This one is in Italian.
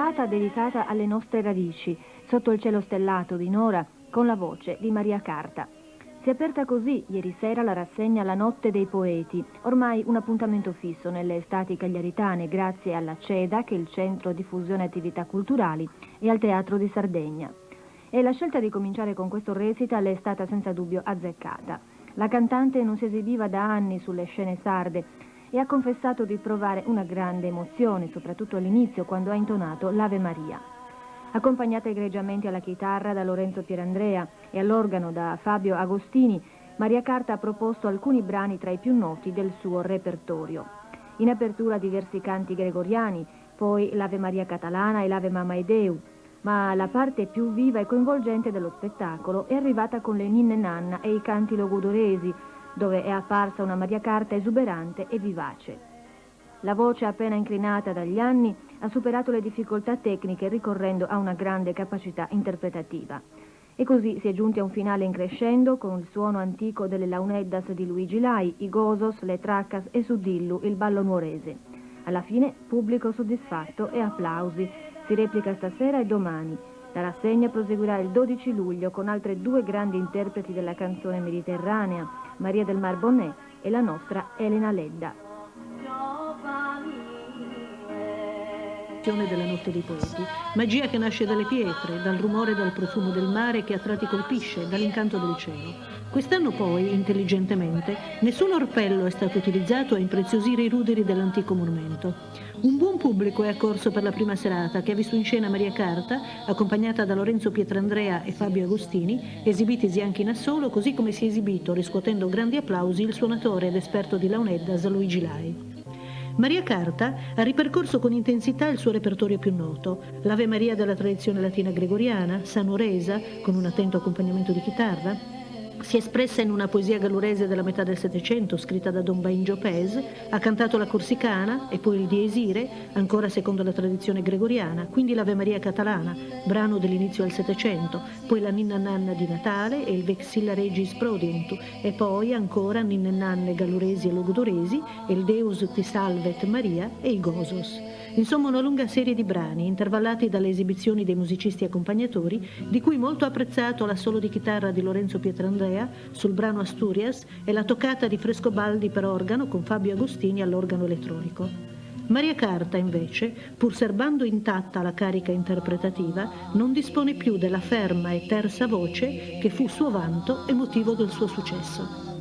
serata dedicata alle nostre radici, sotto il cielo stellato di Nora, con la voce di Maria Carta. Si è aperta così ieri sera la rassegna La Notte dei Poeti, ormai un appuntamento fisso nelle estati cagliaritane grazie alla CEDA, che è il Centro Diffusione Attività Culturali, e al Teatro di Sardegna. E la scelta di cominciare con questo recital è stata senza dubbio azzeccata. La cantante non si esibiva da anni sulle scene sarde e ha confessato di provare una grande emozione, soprattutto all'inizio quando ha intonato l'Ave Maria. Accompagnata egregiamente alla chitarra da Lorenzo Pierandrea e all'organo da Fabio Agostini, Maria Carta ha proposto alcuni brani tra i più noti del suo repertorio. In apertura diversi canti gregoriani, poi l'Ave Maria catalana e l'Ave Mamae Deu, ma la parte più viva e coinvolgente dello spettacolo è arrivata con le ninne nanna e i canti logudoresi, dove è apparsa una Maria Carta esuberante e vivace. La voce appena incrinata dagli anni ha superato le difficoltà tecniche ricorrendo a una grande capacità interpretativa. E così si è giunti a un finale in crescendo con il suono antico delle launeddas di Luigi Lai, i gozos, le traccas e su Dillu il ballo nuorese. Alla fine pubblico soddisfatto e applausi. Si replica stasera e domani. La rassegna proseguirà il 12 luglio con altre due grandi interpreti della canzone mediterranea, Maria del Mar Bonnet e la nostra Elena Ledda. Della Notte dei Poeti, magia che nasce dalle pietre, dal rumore e dal profumo del mare che a tratti colpisce, dall'incanto del cielo. Quest'anno poi, intelligentemente, nessun orpello è stato utilizzato a impreziosire i ruderi dell'antico monumento. Un buon pubblico è accorso per la prima serata, che ha visto in scena Maria Carta, accompagnata da Lorenzo Pietrandrea e Fabio Agostini, esibitisi anche in assolo, così come si è esibito, riscuotendo grandi applausi, il suonatore ed esperto di launeddas Luigi Lai. Maria Carta ha ripercorso con intensità il suo repertorio più noto, l'Ave Maria della tradizione latina gregoriana, Sanuresa, con un attento accompagnamento di chitarra. Si è espressa in una poesia gallurese della metà del Settecento, scritta da Don Bainjo Pes, ha cantato la corsicana e poi il diesire, ancora secondo la tradizione gregoriana, quindi l'Ave Maria catalana, brano dell'inizio del Settecento, poi la Ninna Nanna di Natale e il Vexilla Regis Prodeunt, e poi ancora Ninne Nanne galluresi e logudoresi e il Deus ti salvet Maria e i Gozos. Insomma, una lunga serie di brani, intervallati dalle esibizioni dei musicisti accompagnatori, di cui molto apprezzato l'assolo di chitarra di Lorenzo Pietrandrea sul brano Asturias e la toccata di Frescobaldi per organo con Fabio Agostini all'organo elettronico. Maria Carta, invece, pur serbando intatta la carica interpretativa, non dispone più della ferma e tersa voce che fu suo vanto e motivo del suo successo.